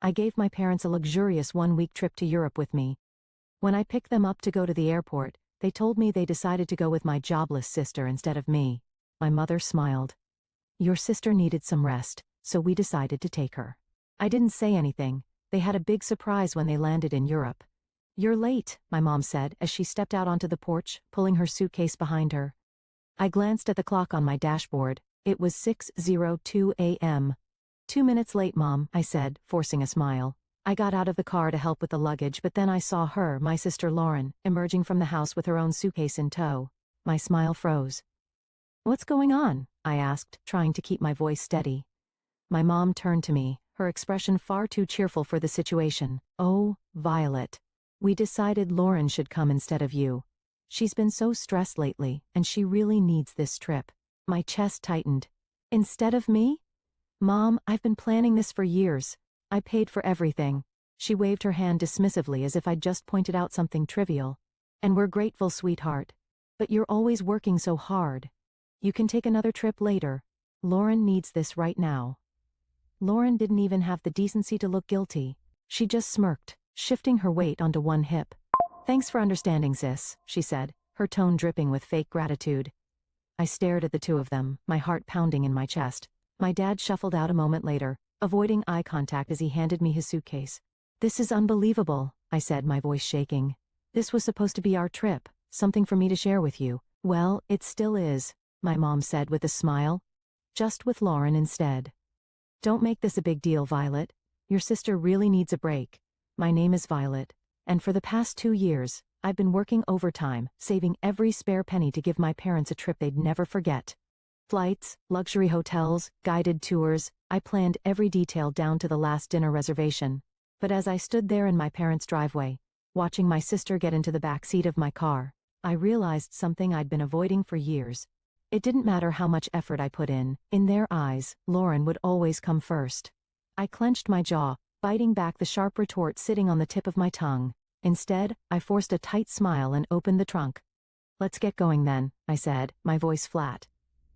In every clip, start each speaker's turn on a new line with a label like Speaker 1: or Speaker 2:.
Speaker 1: I gave my parents a luxurious one-week trip to Europe with me. When I picked them up to go to the airport, they told me they decided to go with my jobless sister instead of me. My mother smiled. Your sister needed some rest, so we decided to take her. I didn't say anything. They had a big surprise when they landed in Europe. You're late, my mom said as she stepped out onto the porch, pulling her suitcase behind her. I glanced at the clock on my dashboard. It was 6:02 a.m. 2 minutes late, Mom, I said, forcing a smile. I got out of the car to help with the luggage, but then I saw her, my sister Lauren, emerging from the house with her own suitcase in tow. My smile froze. What's going on? I asked, trying to keep my voice steady. My mom turned to me, her expression far too cheerful for the situation. Oh, Violet. We decided Lauren should come instead of you. She's been so stressed lately, and she really needs this trip. My chest tightened. Instead of me? Mom, I've been planning this for years. I paid for everything. She waved her hand dismissively as if I'd just pointed out something trivial. And we're grateful, sweetheart. But you're always working so hard. You can take another trip later. Lauren needs this right now. Lauren didn't even have the decency to look guilty. She just smirked, shifting her weight onto one hip. Thanks for understanding, sis, she said, her tone dripping with fake gratitude. I stared at the two of them, my heart pounding in my chest. My dad shuffled out a moment later, avoiding eye contact as he handed me his suitcase. This is unbelievable, I said, my voice shaking. This was supposed to be our trip, something for me to share with you. Well, it still is, my mom said with a smile. Just with Lauren instead. Don't make this a big deal, Violet. Your sister really needs a break. My name is Violet, and for the past 2 years, I've been working overtime, saving every spare penny to give my parents a trip they'd never forget. Flights, luxury hotels, guided tours, I planned every detail down to the last dinner reservation. But as I stood there in my parents' driveway, watching my sister get into the back seat of my car, I realized something I'd been avoiding for years. It didn't matter how much effort I put in their eyes, Lauren would always come first. I clenched my jaw, biting back the sharp retort sitting on the tip of my tongue. Instead, I forced a tight smile and opened the trunk. Let's get going then, I said, my voice flat.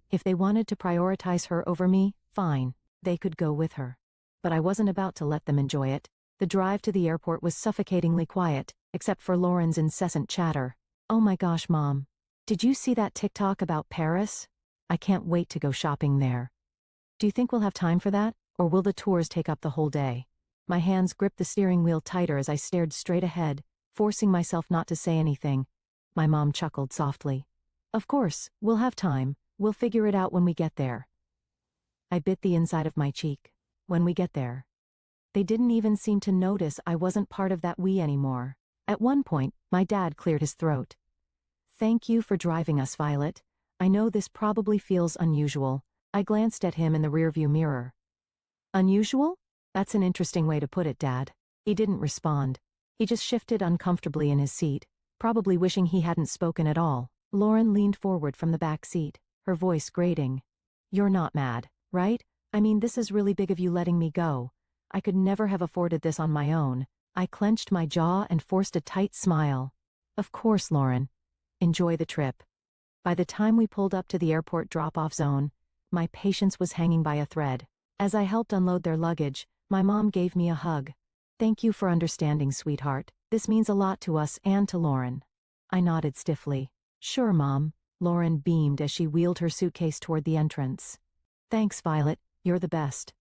Speaker 1: If they wanted to prioritize her over me, fine, they could go with her. But I wasn't about to let them enjoy it. The drive to the airport was suffocatingly quiet, except for Lauren's incessant chatter. Oh my gosh, Mom. Did you see that TikTok about Paris? I can't wait to go shopping there. Do you think we'll have time for that, or will the tours take up the whole day? My hands gripped the steering wheel tighter as I stared straight ahead, forcing myself not to say anything. My mom chuckled softly. Of course, we'll have time. We'll figure it out when we get there. I bit the inside of my cheek. When we get there. They didn't even seem to notice I wasn't part of that we anymore. At one point, my dad cleared his throat. Thank you for driving us, Violet. I know this probably feels unusual. I glanced at him in the rearview mirror. Unusual? That's an interesting way to put it, Dad. He didn't respond. He just shifted uncomfortably in his seat, probably wishing he hadn't spoken at all. Lauren leaned forward from the back seat, her voice grating. You're not mad, right? I mean, this is really big of you letting me go. I could never have afforded this on my own. I clenched my jaw and forced a tight smile. Of course, Lauren. Enjoy the trip. By the time we pulled up to the airport drop-off zone, my patience was hanging by a thread. As I helped unload their luggage, my mom gave me a hug. Thank you for understanding, sweetheart. This means a lot to us and to Lauren. I nodded stiffly. Sure, Mom. Lauren beamed as she wheeled her suitcase toward the entrance. Thanks, Violet. You're the best.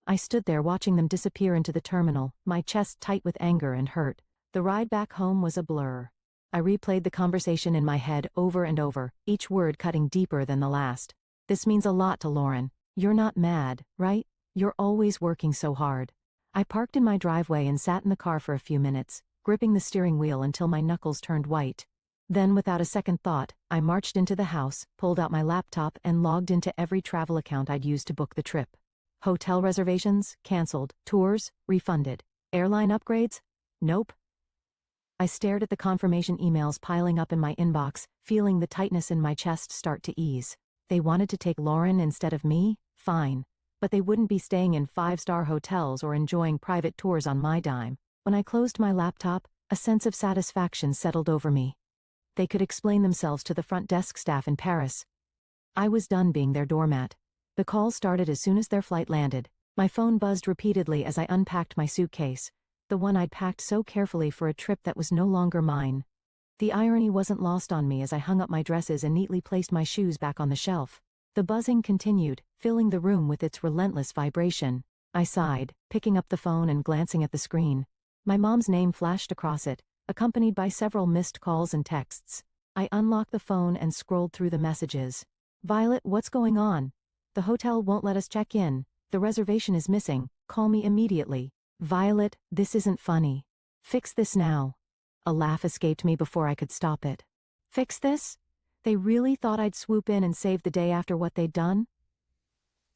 Speaker 1: I stood there watching them disappear into the terminal, my chest tight with anger and hurt. The ride back home was a blur. I replayed the conversation in my head over and over, each word cutting deeper than the last. This means a lot to Lauren. You're not mad, right? You're always working so hard. I parked in my driveway and sat in the car for a few minutes, gripping the steering wheel until my knuckles turned white. Then, without a second thought, I marched into the house, pulled out my laptop and logged into every travel account I'd used to book the trip. Hotel reservations, canceled. Tours, refunded. Airline upgrades? Nope. I stared at the confirmation emails piling up in my inbox, feeling the tightness in my chest start to ease. They wanted to take Lauren instead of me? Fine. But they wouldn't be staying in 5-star hotels or enjoying private tours on my dime. When I closed my laptop, a sense of satisfaction settled over me. They could explain themselves to the front desk staff in Paris. I was done being their doormat. The call started as soon as their flight landed. My phone buzzed repeatedly as I unpacked my suitcase, the one I'd packed so carefully for a trip that was no longer mine. The irony wasn't lost on me as I hung up my dresses and neatly placed my shoes back on the shelf. The buzzing continued, filling the room with its relentless vibration. I sighed, picking up the phone and glancing at the screen. My mom's name flashed across it, accompanied by several missed calls and texts. I unlocked the phone and scrolled through the messages. "Violet, what's going on? The hotel won't let us check in. The reservation is missing. Call me immediately." "Violet, this isn't funny. Fix this now." A laugh escaped me before I could stop it. "Fix this? They really thought I'd swoop in and save the day after what they'd done?"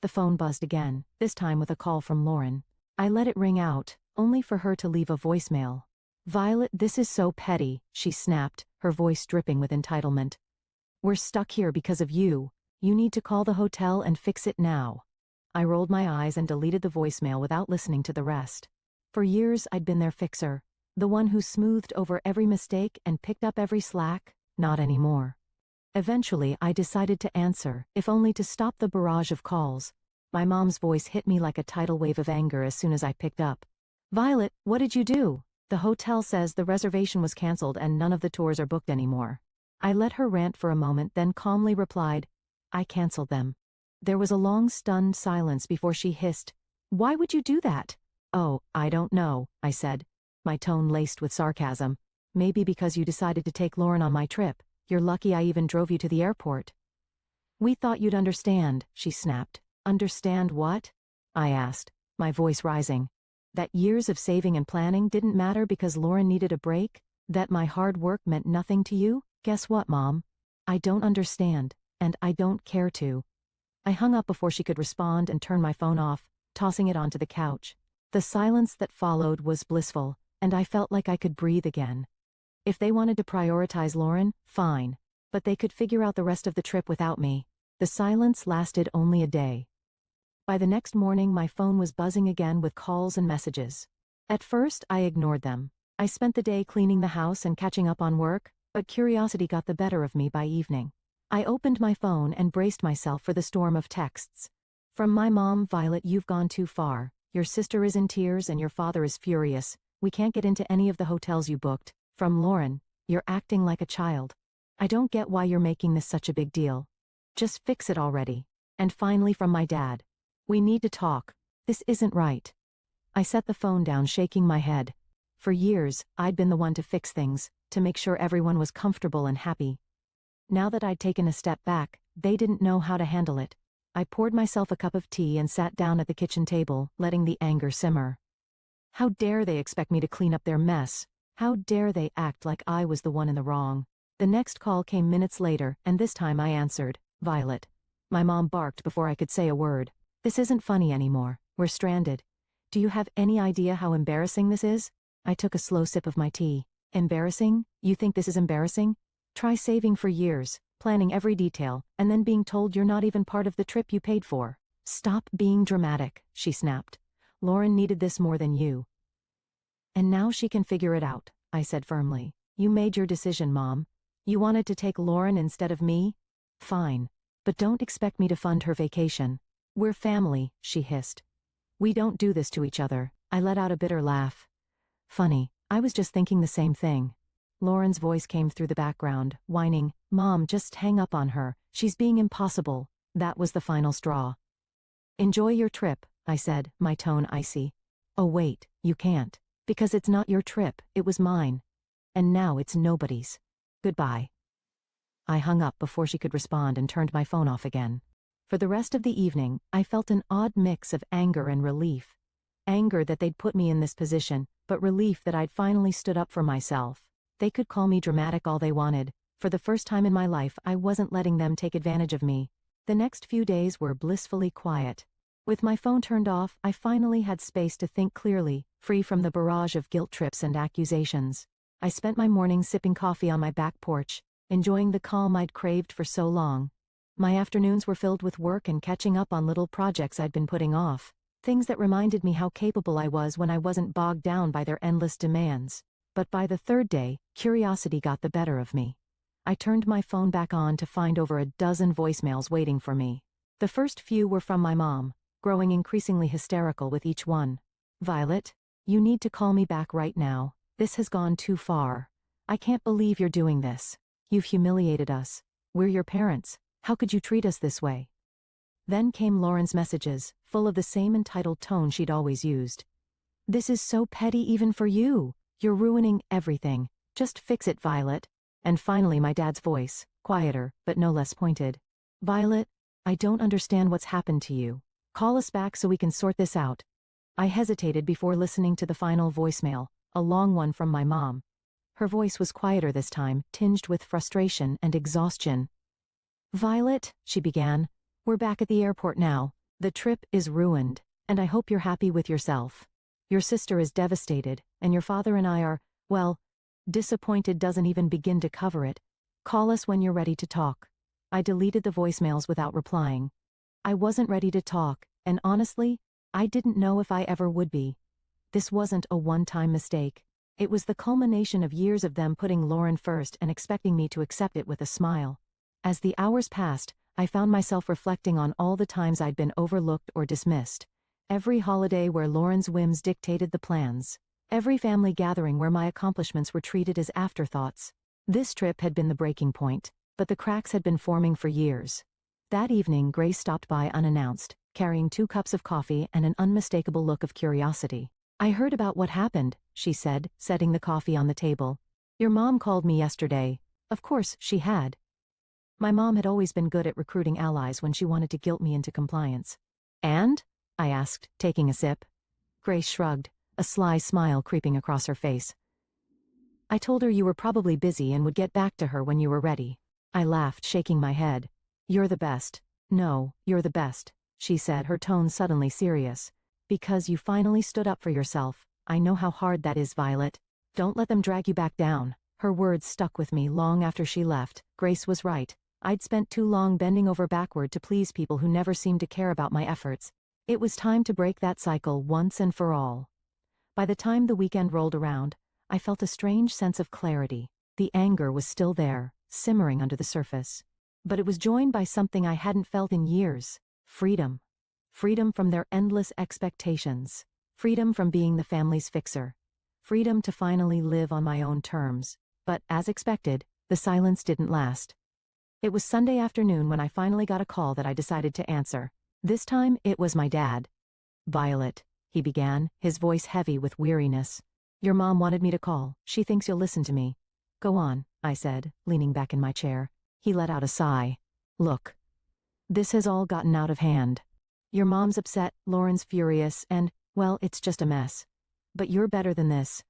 Speaker 1: The phone buzzed again, this time with a call from Lauren. I let it ring out, only for her to leave a voicemail. "Violet, this is so petty," she snapped, her voice dripping with entitlement. "We're stuck here because of you. You need to call the hotel and fix it now." I rolled my eyes and deleted the voicemail without listening to the rest. For years I'd been their fixer, the one who smoothed over every mistake and picked up every slack. Not anymore. Eventually I decided to answer, if only to stop the barrage of calls. My mom's voice hit me like a tidal wave of anger as soon as I picked up. "Violet, what did you do? The hotel says the reservation was canceled and none of the tours are booked anymore." I let her rant for a moment, then calmly replied, "I canceled them." There was a long stunned silence before she hissed, "Why would you do that?" "Oh, I don't know," I said, my tone laced with sarcasm. "Maybe because you decided to take Lauren on my trip. You're lucky I even drove you to the airport." "We thought you'd understand," she snapped. "Understand what?" I asked, my voice rising. "That years of saving and planning didn't matter because Lauren needed a break? That my hard work meant nothing to you? Guess what, Mom? I don't understand, and I don't care to." I hung up before she could respond and turned my phone off, tossing it onto the couch. The silence that followed was blissful, and I felt like I could breathe again. If they wanted to prioritize Lauren, fine, but they could figure out the rest of the trip without me. The silence lasted only a day. By the next morning, my phone was buzzing again with calls and messages. At first, I ignored them. I spent the day cleaning the house and catching up on work, but curiosity got the better of me by evening. I opened my phone and braced myself for the storm of texts. From my mom, "Violet, you've gone too far. Your sister is in tears and your father is furious. We can't get into any of the hotels you booked." From Lauren, "You're acting like a child. I don't get why you're making this such a big deal. Just fix it already." And finally from my dad, "We need to talk. This isn't right." I set the phone down, shaking my head. For years, I'd been the one to fix things, to make sure everyone was comfortable and happy. Now that I'd taken a step back, they didn't know how to handle it. I poured myself a cup of tea and sat down at the kitchen table, letting the anger simmer. How dare they expect me to clean up their mess? How dare they act like I was the one in the wrong? The next call came minutes later, and this time I answered, "Violet." My mom barked before I could say a word. "This isn't funny anymore. We're stranded. Do you have any idea how embarrassing this is?" I took a slow sip of my tea. "Embarrassing? You think this is embarrassing? Try saving for years, planning every detail, and then being told you're not even part of the trip you paid for." "Stop being dramatic," she snapped. "Lauren needed this more than you. And now she can figure it out," I said firmly. "You made your decision, Mom. You wanted to take Lauren instead of me? Fine. But don't expect me to fund her vacation. We're family," she hissed. "We don't do this to each other." I let out a bitter laugh. "Funny, I was just thinking the same thing." Lauren's voice came through the background, whining, "Mom, just hang up on her. She's being impossible." That was the final straw. "Enjoy your trip," I said, my tone icy. "Oh wait, you can't. Because it's not your trip, it was mine. And now it's nobody's. Goodbye." I hung up before she could respond and turned my phone off again. For the rest of the evening, I felt an odd mix of anger and relief. Anger that they'd put me in this position, but relief that I'd finally stood up for myself. They could call me dramatic all they wanted. For the first time in my life, I wasn't letting them take advantage of me. The next few days were blissfully quiet. With my phone turned off, I finally had space to think clearly, free from the barrage of guilt trips and accusations. I spent my mornings sipping coffee on my back porch, enjoying the calm I'd craved for so long. My afternoons were filled with work and catching up on little projects I'd been putting off, things that reminded me how capable I was when I wasn't bogged down by their endless demands. But by the third day, curiosity got the better of me. I turned my phone back on to find over a dozen voicemails waiting for me. The first few were from my mom. growing increasingly hysterical with each one. Violet, you need to call me back right now. This has gone too far. I can't believe you're doing this. You've humiliated us. We're your parents. How could you treat us this way? Then came Lauren's messages, full of the same entitled tone she'd always used. This is so petty even for you. You're ruining everything. Just fix it, Violet. And finally my dad's voice, quieter, but no less pointed. Violet, I don't understand what's happened to you. Call us back so we can sort this out. I hesitated before listening to the final voicemail, a long one from my mom. Her voice was quieter this time, tinged with frustration and exhaustion. Violet, she began, we're back at the airport now. The trip is ruined, and I hope you're happy with yourself. Your sister is devastated, and your father and I are, well, disappointed doesn't even begin to cover it. Call us when you're ready to talk. I deleted the voicemails without replying. I wasn't ready to talk, and honestly, I didn't know if I ever would be. This wasn't a one-time mistake. It was the culmination of years of them putting Lauren first and expecting me to accept it with a smile. As the hours passed, I found myself reflecting on all the times I'd been overlooked or dismissed. Every holiday where Lauren's whims dictated the plans. Every family gathering where my accomplishments were treated as afterthoughts. This trip had been the breaking point, but the cracks had been forming for years. That evening, Grace stopped by unannounced, carrying 2 cups of coffee and an unmistakable look of curiosity. I heard about what happened, she said, setting the coffee on the table. Your mom called me yesterday. Of course, she had. My mom had always been good at recruiting allies when she wanted to guilt me into compliance. And? I asked, taking a sip. Grace shrugged, a sly smile creeping across her face. I told her you were probably busy and would get back to her when you were ready. I laughed, shaking my head. You're the best. No, you're the best, she said, her tone suddenly serious. Because you finally stood up for yourself. I know how hard that is, Violet. Don't let them drag you back down. Her words stuck with me long after she left. Grace was right. I'd spent too long bending over backward to please people who never seemed to care about my efforts. It was time to break that cycle once and for all. By the time the weekend rolled around, I felt a strange sense of clarity. The anger was still there, simmering under the surface. But it was joined by something I hadn't felt in years. Freedom. Freedom from their endless expectations. Freedom from being the family's fixer. Freedom to finally live on my own terms. But, as expected, the silence didn't last. It was Sunday afternoon when I finally got a call that I decided to answer. This time, it was my dad. Violet, he began, his voice heavy with weariness. Your mom wanted me to call. She thinks you'll listen to me. Go on, I said, leaning back in my chair. He let out a sigh. Look. This has all gotten out of hand. Your mom's upset, Lauren's furious, and, well, it's just a mess. But you're better than this.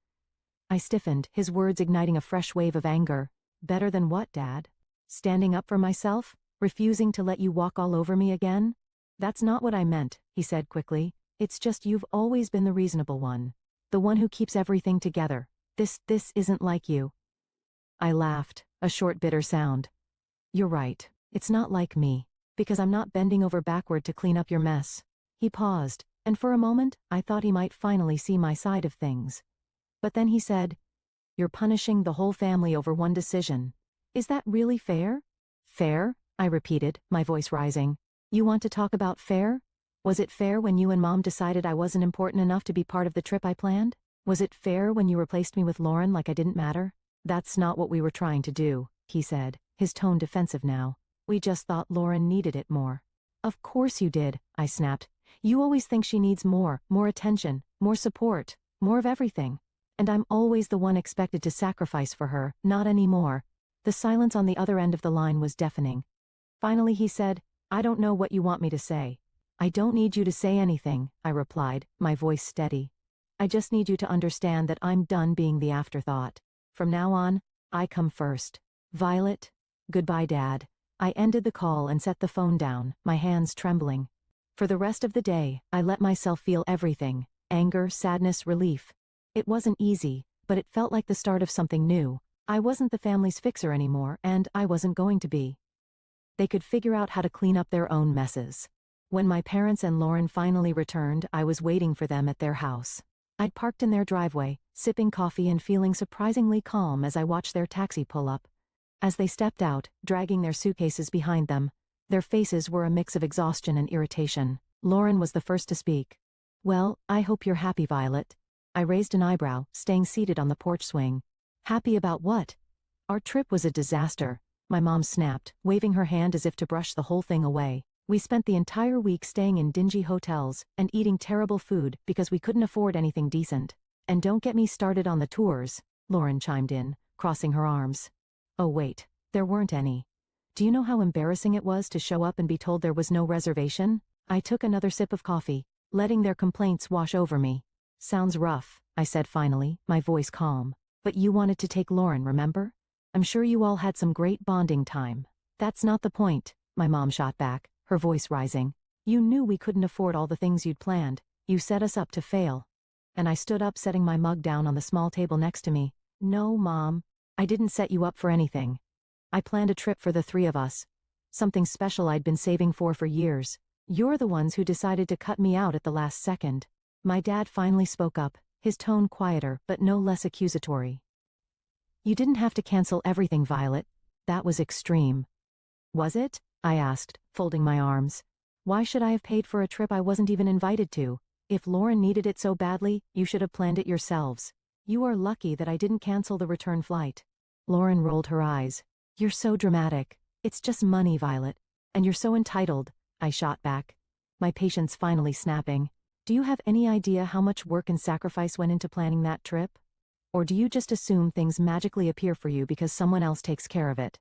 Speaker 1: I stiffened, his words igniting a fresh wave of anger. Better than what, Dad? Standing up for myself? Refusing to let you walk all over me again? That's not what I meant, he said quickly. It's just you've always been the reasonable one. The one who keeps everything together. This isn't like you. I laughed, a short bitter sound. You're right. It's not like me. Because I'm not bending over backward to clean up your mess. He paused, and for a moment, I thought he might finally see my side of things. But then he said, You're punishing the whole family over one decision. Is that really fair? Fair? I repeated, my voice rising. You want to talk about fair? Was it fair when you and Mom decided I wasn't important enough to be part of the trip I planned? Was it fair when you replaced me with Lauren like I didn't matter? That's not what we were trying to do, he said, his tone defensive now. We just thought Lauren needed it more. Of course you did, I snapped. You always think she needs more attention, more support, more of everything. And I'm always the one expected to sacrifice for her, not anymore. The silence on the other end of the line was deafening. Finally he said, I don't know what you want me to say. I don't need you to say anything, I replied, my voice steady. I just need you to understand that I'm done being the afterthought. From now on, I come first. Violet, goodbye, Dad. I ended the call and set the phone down, my hands trembling. For the rest of the day, I let myself feel everything, anger, sadness, relief. It wasn't easy, but it felt like the start of something new. I wasn't the family's fixer anymore, and I wasn't going to be. They could figure out how to clean up their own messes. When my parents and Lauren finally returned, I was waiting for them at their house. I'd parked in their driveway, sipping coffee and feeling surprisingly calm as I watched their taxi pull up. As they stepped out, dragging their suitcases behind them, their faces were a mix of exhaustion and irritation. Lauren was the first to speak. Well, I hope you're happy, Violet. I raised an eyebrow, staying seated on the porch swing. Happy about what? Our trip was a disaster, my mom snapped, waving her hand as if to brush the whole thing away. We spent the entire week staying in dingy hotels and eating terrible food because we couldn't afford anything decent. And don't get me started on the tours, Lauren chimed in, crossing her arms. Oh wait, there weren't any. Do you know how embarrassing it was to show up and be told there was no reservation? I took another sip of coffee, letting their complaints wash over me. Sounds rough, I said finally, my voice calm. But you wanted to take Lauren, remember? I'm sure you all had some great bonding time. That's not the point, my mom shot back, her voice rising. You knew we couldn't afford all the things you'd planned. You set us up to fail. And I stood up, setting my mug down on the small table next to me. No, Mom. I didn't set you up for anything. I planned a trip for the three of us. Something special I'd been saving for years. You're the ones who decided to cut me out at the last second. My dad finally spoke up, his tone quieter but no less accusatory. You didn't have to cancel everything, Violet. That was extreme. Was it? I asked, folding my arms. Why should I have paid for a trip I wasn't even invited to? If Lauren needed it so badly, you should have planned it yourselves. You are lucky that I didn't cancel the return flight. Lauren rolled her eyes. You're so dramatic. It's just money, Violet. And you're so entitled, I shot back, my patience finally snapping. Do you have any idea how much work and sacrifice went into planning that trip? Or do you just assume things magically appear for you because someone else takes care of it?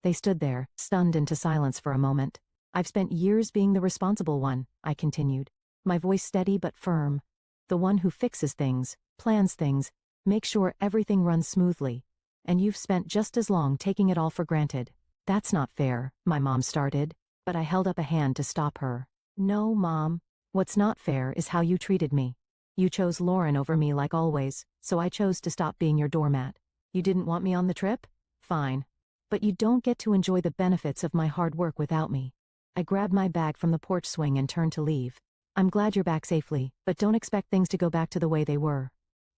Speaker 1: They stood there, stunned into silence for a moment. I've spent years being the responsible one, I continued, my voice steady but firm. The one who fixes things, plans things, makes sure everything runs smoothly. And you've spent just as long taking it all for granted. That's not fair, my mom started, but I held up a hand to stop her. No, Mom. What's not fair is how you treated me. You chose Lauren over me like always, so I chose to stop being your doormat. You didn't want me on the trip? Fine. But you don't get to enjoy the benefits of my hard work without me. I grabbed my bag from the porch swing and turned to leave. I'm glad you're back safely, but don't expect things to go back to the way they were.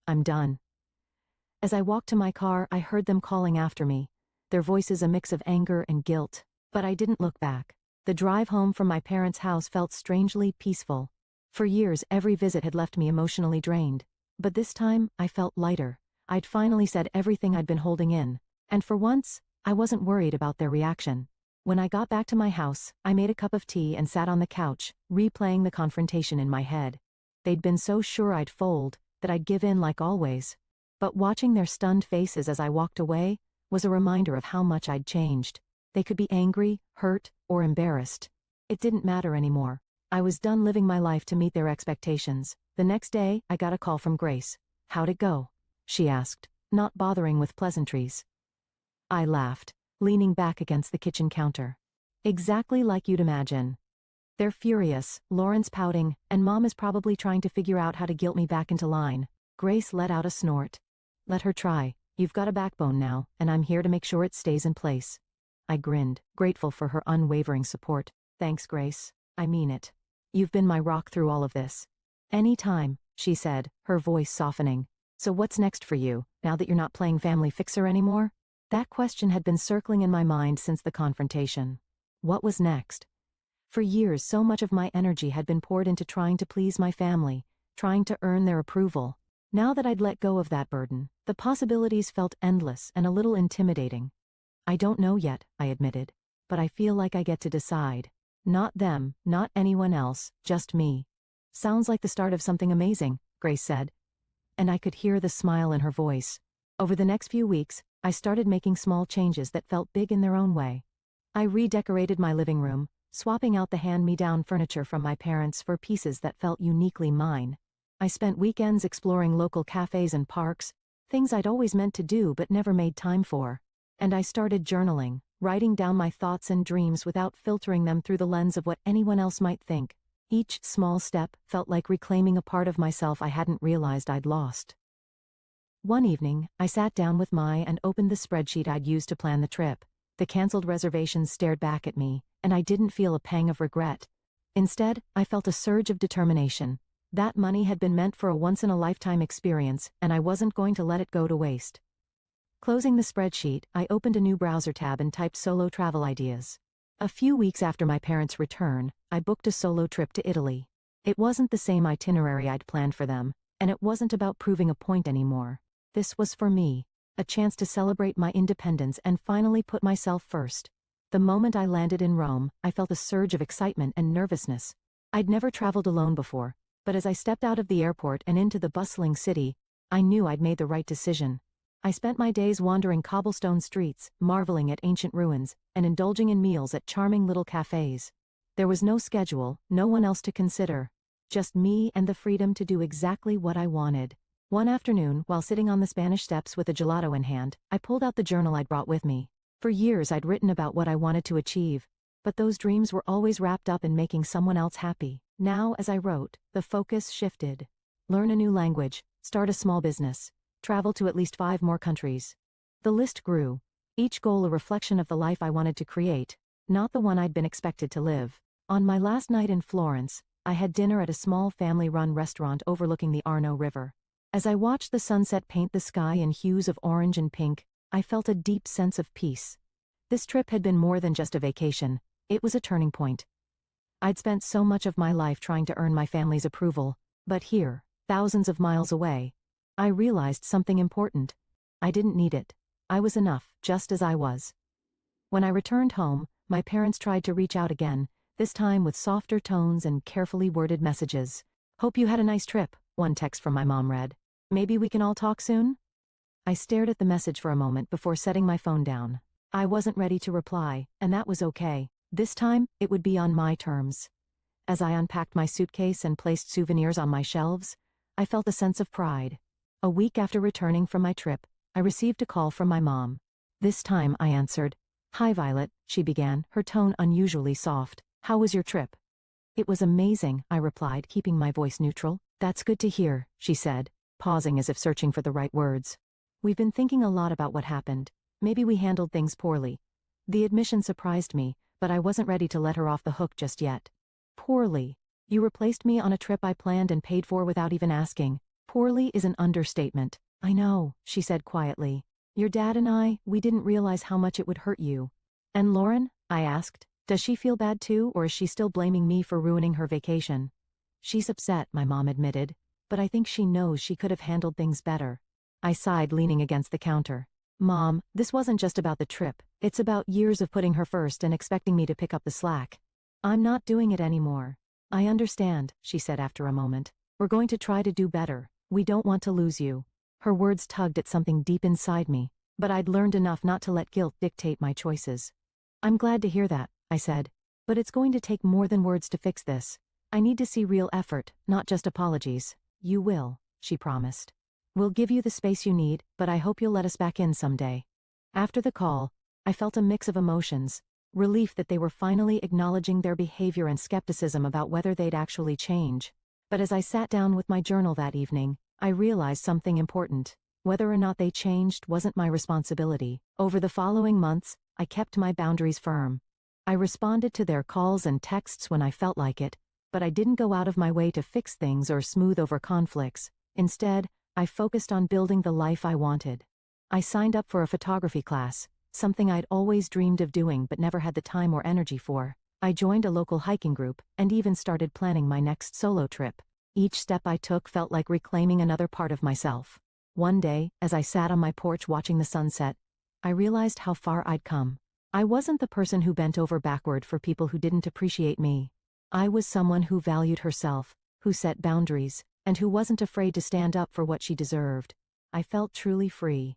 Speaker 1: I'm done. As I walked to my car, I heard them calling after me, their voices a mix of anger and guilt, but I didn't look back. The drive home from my parents' house felt strangely peaceful. For years, every visit had left me emotionally drained. But this time, I felt lighter. I'd finally said everything I'd been holding in. And for once, I wasn't worried about their reaction. When I got back to my house, I made a cup of tea and sat on the couch, replaying the confrontation in my head. They'd been so sure I'd fold, that I'd give in like always. But watching their stunned faces as I walked away was a reminder of how much I'd changed. They could be angry, hurt, or embarrassed. It didn't matter anymore. I was done living my life to meet their expectations. The next day, I got a call from Grace. How'd it go? She asked, not bothering with pleasantries. I laughed, leaning back against the kitchen counter. Exactly like you'd imagine. They're furious, Lauren's pouting, and Mom is probably trying to figure out how to guilt me back into line. Grace let out a snort. Let her try. You've got a backbone now, and I'm here to make sure it stays in place. I grinned, grateful for her unwavering support. Thanks, Grace. I mean it. You've been my rock through all of this. Any time, she said, her voice softening. So what's next for you, now that you're not playing family fixer anymore? That question had been circling in my mind since the confrontation. What was next? For years, so much of my energy had been poured into trying to please my family, trying to earn their approval. Now that I'd let go of that burden, the possibilities felt endless and a little intimidating. I don't know yet, I admitted, but I feel like I get to decide. Not them, not anyone else, just me. Sounds like the start of something amazing, Grace said. And I could hear the smile in her voice. Over the next few weeks, I started making small changes that felt big in their own way. I redecorated my living room, swapping out the hand-me-down furniture from my parents for pieces that felt uniquely mine. I spent weekends exploring local cafes and parks, things I'd always meant to do but never made time for. And I started journaling, writing down my thoughts and dreams without filtering them through the lens of what anyone else might think. Each small step felt like reclaiming a part of myself I hadn't realized I'd lost. One evening, I sat down with Mai and opened the spreadsheet I'd used to plan the trip. The canceled reservations stared back at me, and I didn't feel a pang of regret. Instead, I felt a surge of determination. That money had been meant for a once-in-a-lifetime experience, and I wasn't going to let it go to waste. Closing the spreadsheet, I opened a new browser tab and typed solo travel ideas. A few weeks after my parents' return, I booked a solo trip to Italy. It wasn't the same itinerary I'd planned for them, and it wasn't about proving a point anymore. This was for me, a chance to celebrate my independence and finally put myself first. The moment I landed in Rome, I felt a surge of excitement and nervousness. I'd never traveled alone before, but as I stepped out of the airport and into the bustling city, I knew I'd made the right decision. I spent my days wandering cobblestone streets, marveling at ancient ruins, and indulging in meals at charming little cafes. There was no schedule, no one else to consider. Just me and the freedom to do exactly what I wanted. One afternoon, while sitting on the Spanish steps with a gelato in hand, I pulled out the journal I'd brought with me. For years I'd written about what I wanted to achieve, but those dreams were always wrapped up in making someone else happy. Now, as I wrote, the focus shifted. Learn a new language, start a small business, travel to at least 5 more countries. The list grew, each goal a reflection of the life I wanted to create, not the one I'd been expected to live. On my last night in Florence, I had dinner at a small family-run restaurant overlooking the Arno River. As I watched the sunset paint the sky in hues of orange and pink, I felt a deep sense of peace. This trip had been more than just a vacation, it was a turning point. I'd spent so much of my life trying to earn my family's approval, but here, thousands of miles away, I realized something important. I didn't need it. I was enough, just as I was. When I returned home, my parents tried to reach out again, this time with softer tones and carefully worded messages. "Hope you had a nice trip," one text from my mom read. "Maybe we can all talk soon?" I stared at the message for a moment before setting my phone down. I wasn't ready to reply, and that was okay. This time, it would be on my terms. As I unpacked my suitcase and placed souvenirs on my shelves, I felt a sense of pride. A week after returning from my trip, I received a call from my mom. This time I answered. "Hi Violet," she began, her tone unusually soft. "How was your trip?" "It was amazing," I replied, keeping my voice neutral. "That's good to hear," she said, pausing as if searching for the right words. "We've been thinking a lot about what happened. Maybe we handled things poorly." The admission surprised me, but I wasn't ready to let her off the hook just yet. "Poorly? You replaced me on a trip I planned and paid for without even asking. Poorly is an understatement." "I know," she said quietly. "Your dad and we didn't realize how much it would hurt you." "And Lauren?" I asked. "Does she feel bad too, or is she still blaming me for ruining her vacation?" "She's upset," my mom admitted, "but I think she knows she could have handled things better." I sighed, leaning against the counter. "Mom, this wasn't just about the trip, it's about years of putting her first and expecting me to pick up the slack. I'm not doing it anymore." "I understand," she said after a moment. "We're going to try to do better. We don't want to lose you." Her words tugged at something deep inside me, but I'd learned enough not to let guilt dictate my choices. "I'm glad to hear that," I said. "But it's going to take more than words to fix this. I need to see real effort, not just apologies." "You will," she promised. "We'll give you the space you need, but I hope you'll let us back in someday." After the call, I felt a mix of emotions. Relief that they were finally acknowledging their behavior and skepticism about whether they'd actually change. But as I sat down with my journal that evening, I realized something important. Whether or not they changed wasn't my responsibility. Over the following months, I kept my boundaries firm. I responded to their calls and texts when I felt like it, but I didn't go out of my way to fix things or smooth over conflicts. Instead, I focused on building the life I wanted. I signed up for a photography class, something I'd always dreamed of doing but never had the time or energy for. I joined a local hiking group, and even started planning my next solo trip. Each step I took felt like reclaiming another part of myself. One day, as I sat on my porch watching the sunset, I realized how far I'd come. I wasn't the person who bent over backward for people who didn't appreciate me. I was someone who valued herself, who set boundaries, and who wasn't afraid to stand up for what she deserved. I felt truly free.